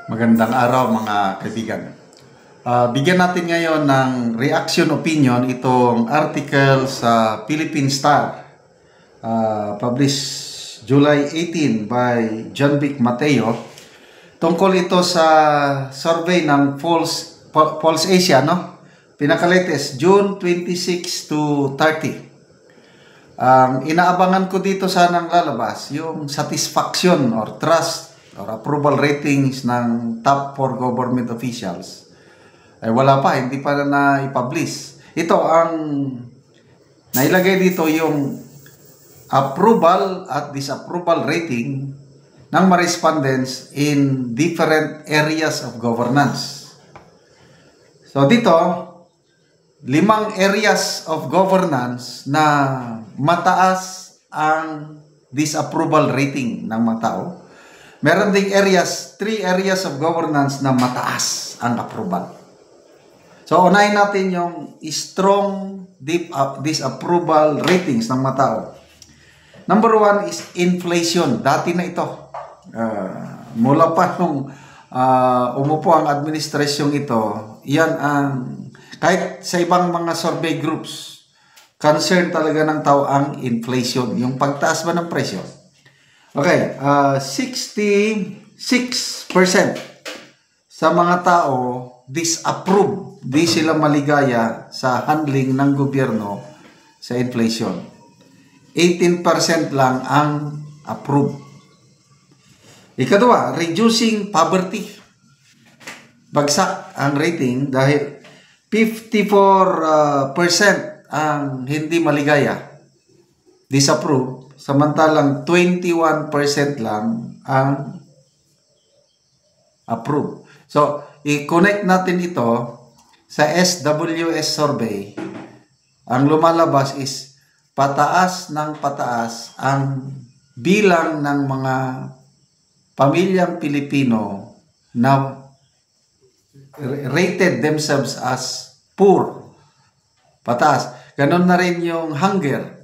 Magandang araw mga kaibigan. Bigyan natin ngayon ng reaction opinion itong article sa Philippine Star, published July 18 by John Vic Mateo. Tungkol ito sa survey ng Pulse Asia, no? Pinaka-latest, June 26 to 30. Inaabangan ko dito sanang lalabas yung satisfaction or trust or approval ratings ng top 4 government officials. Ay wala pa, hindi pa na i-publish. Ito ang nailagay dito yung approval at disapproval rating ng mga respondents in different areas of governance. So dito, 5 areas of governance na mataas ang disapproval rating ng mga tao. Meron ding 3 areas of governance na mataas ang approval. So, unahin natin yung strong disapproval ratings ng mga tao. Number 1 is inflation. Dati na ito. Mula pa nung umupo ang administrasyong ito, yan ang, kahit sa ibang mga survey groups, concern talaga ng tao ang inflation. Yung pagtaas ba ng presyo? Okay, 66% sa mga tao disapprove, di sila maligaya sa handling ng gobyerno sa inflation. 18% lang ang approve. Ikadua, reducing poverty. Bagsak ang rating dahil 54% ang hindi maligaya, disapprove. Samantalang 21% lang ang approve. So, i-connect natin ito sa SWS survey. Ang lumalabas is pataas ng pataas ang bilang ng mga pamilyang Pilipino na rated themselves as poor. Pataas. Ganon na rin yung hunger.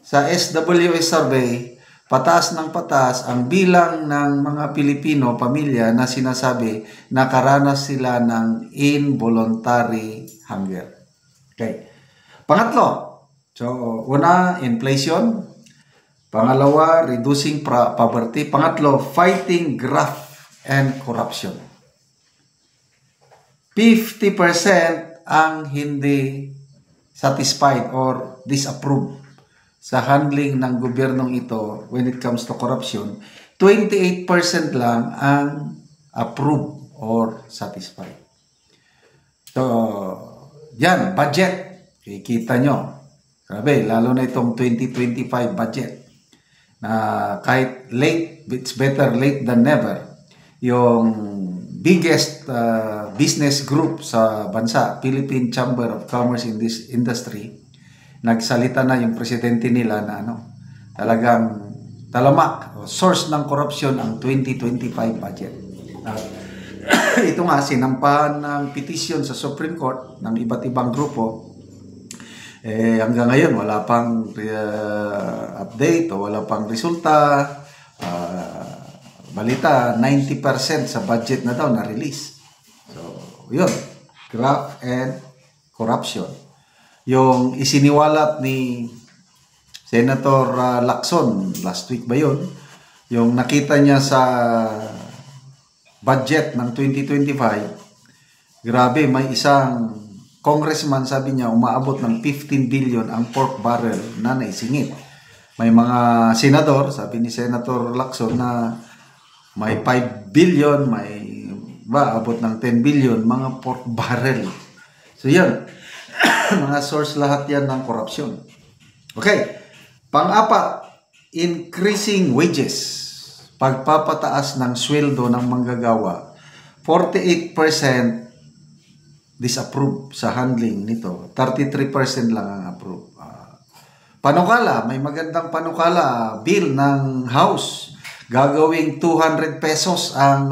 Sa SWS survey, pataas ng pataas ang bilang ng mga Pilipino, pamilya na sinasabi na karanas sila ng involuntary hunger. Okay. Pangatlo, so una, inflation. Pangalawa, reducing poverty. Pangatlo, fighting graft and corruption. 50% ang hindi satisfied or disapprove sa handling ng gobyernong ito when it comes to corruption. 28% lang ang approve or satisfied. So, yan, budget. Kikita nyo. Grabe, lalo na itong 2025 budget. Na kahit late, it's better late than never. Yung biggest business group sa bansa, Philippine Chamber of Commerce in this industry, nagsalita na yung presidente nila na talagang talamak o source ng corruption ang 2025 budget. Ito nga, sinampahan ng petition sa Supreme Court ng iba't ibang grupo. Hanggang ngayon, wala pang update o wala pang resulta. Balita, 90% sa budget na daw na-release. So, yun. Graft and corruption. Yung isiniwalat ni Senator Lacson, last week ba yun? Yung nakita niya sa budget ng 2025, grabe, may isang congressman, sabi niya, umaabot ng 15 billion ang pork barrel na naisingit. May mga senador, sabi ni Senator Lacson, na may 5 billion, may abot ng 10 billion, mga pork barrel. So yan, mga source lahat yan ng corruption. Okay. Pang-apat, increasing wages. Pagpapataas ng sweldo ng manggagawa. 48% disapprove sa handling nito. 33% lang ang approve. Panukala, may magandang panukala. Bill ng House. Gagawing 200 pesos ang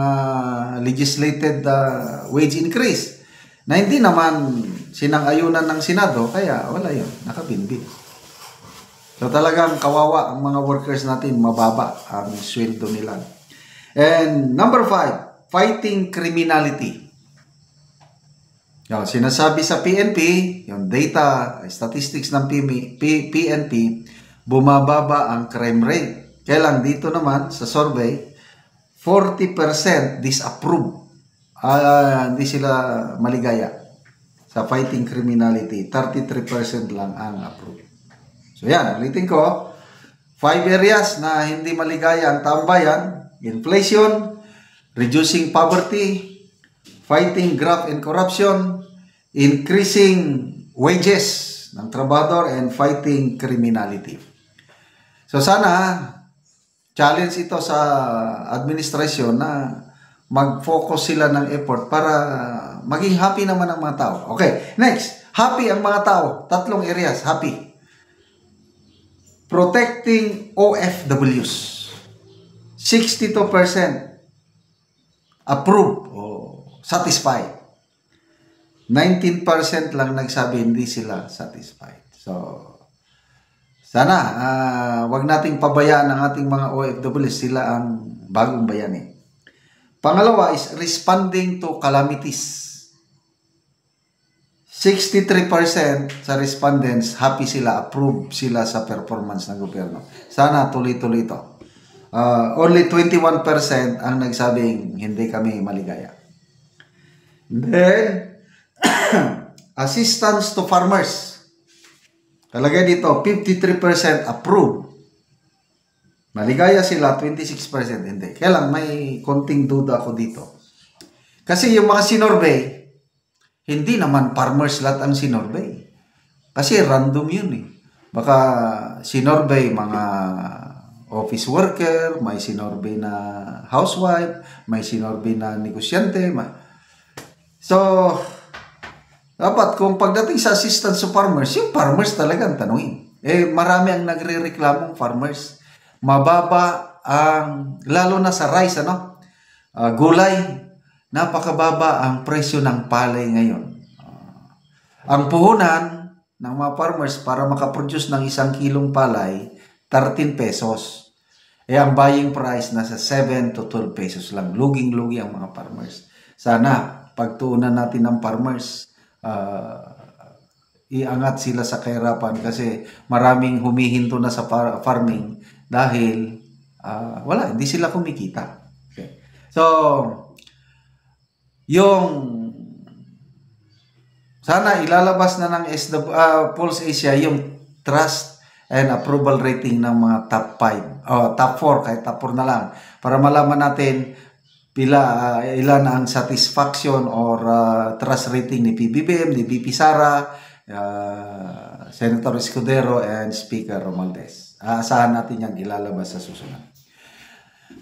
legislated wage increase. Na hindi naman sinang-ayunan ng Senado, kaya wala yun, nakabinbin. So talagang kawawa ang mga workers natin, mababa ang sweldo nila. And number 5, fighting criminality. Yung sinasabi sa PNP, yung data, statistics ng PNP, bumababa ang crime rate. Kaya lang dito naman sa survey, 40% disapprove. Hindi sila maligaya sa fighting criminality. 33% lang ang approve. So yan, ulitin ko. 5 areas na hindi maligaya ang tambayan: inflation, reducing poverty, fighting graft and corruption, increasing wages ng trabahador, and fighting criminality. So sana challenge ito sa administrasyon na mag-focus sila ng effort para maging happy naman ang mga tao. Okay, next. Happy ang mga tao. 3 areas. Happy. Protecting OFWs. 62% approve o satisfied. 19% lang nagsabi hindi sila satisfied. So, sana wag nating pabayaan ang ating mga OFWs. Sila ang bagong bayani. Pangalawa is responding to calamities. 63% sa respondents happy sila, approve sila sa performance ng gobyerno. Sana tuloy-tuloy ito. Only 21% ang nagsabing hindi kami maligaya. Then, assistance to farmers. Talagay dito, 53% approve. Maligaya sila, 26% hindi. Kaya lang, may konting duda ako dito. Kasi yung mga sinorvey, hindi naman farmers lahat ang sinorvey. Kasi random yun eh. Baka sinorvey mga office worker, may sinorvey na housewife, may sinorvey na negosyante. So, dapat kung pagdating sa assistance to farmers, yung farmers talagang tanungin. Marami ang nagre-reklamong farmers. Mababa ang, lalo na sa rice, gulay, napakababa ang presyo ng palay ngayon. Ang puhunan ng mga farmers para makaproduce ng 1 kilong palay, 13 pesos. Ang buying price nasa 7 to 12 pesos lang. Luging-lugi ang mga farmers. Sana, pagtuunan natin ng farmers, iangat sila sa kahirapan kasi maraming humihinto na sa farming dahil hindi sila kumikita. Okay. So, yung sana ilalabas na ng Pulse Asia yung trust and approval rating ng mga top 5 top 4, kahit top 4 na lang, para malaman natin ilan ang satisfaction or trust rating ni PBBM, ni VP Sara, Senator Escudero, and Speaker Romualdez. Asahan natin yan ilalabas sa susunod.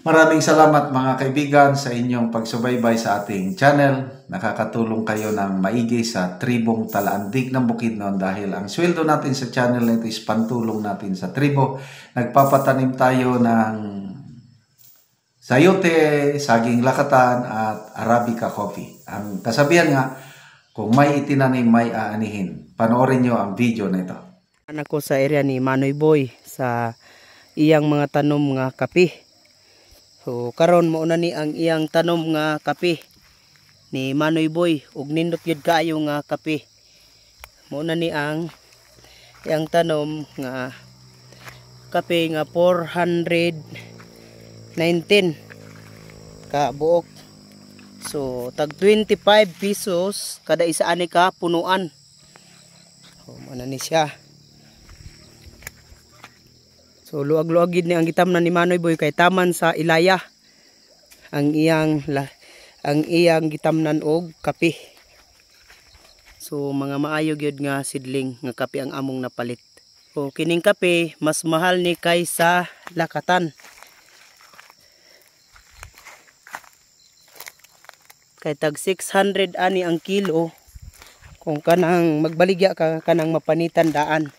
Maraming salamat mga kaibigan sa inyong pagsubaybay sa ating channel. Nakakatulong kayo ng maigi sa tribong Talaandig ng Bukidnon dahil ang sweldo natin sa channel nito is pantulong natin sa tribo. Nagpapatanim tayo ng sayote, saging lakatan, at Arabica coffee. Ang kasabihan nga, kung may itinanim, may aanihin. Panoorin nyo ang video na ito. Ako sa area ni Manoy Boy sa iyang mga tanom nga kape. So karon mo na ni ang iyang tanom nga kape ni Manoy Boy ug nindot gyud kaayo nga kape. Mo na ni ang iyang tanom nga kape nga 419 ka buok. So tag 25 pesos kada isa ani ka punuan. So mo na ni siya. So luag-luag gid ni ang gitamnan ni Manoy Boy kay taman sa Ilaya ang iyang gitamnan og kape. So mga maayo gyud nga sidling nga kape ang among napalit. So kining kape mas mahal ni kaysa lakatan. Kay tag 600 ani ang kilo kung kanang magbaligya ka kanang mapanitan daan.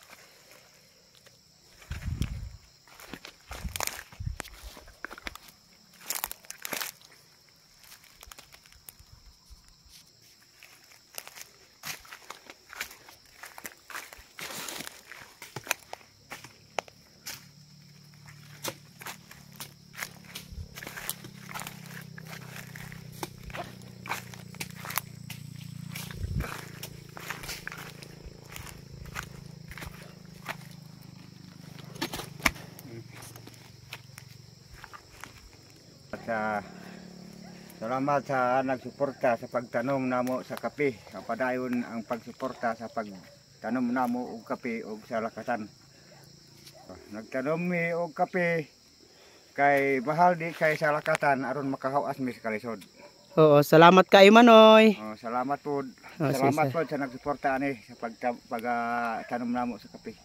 Salamat sa nagsuporta sa pagtanom namo sa kape. Padayon ang pagsuporta sa pagtanom namo og kape og sa lakatan. Nagtanom mi og kape kay mahal di kay sa lakatan aron makahawas mi sa kalisod. Oo, salamat kay Manoy. Salamat po. Oh, Salamat po sa nagsuporta ani sa pagtanom namo sa kape.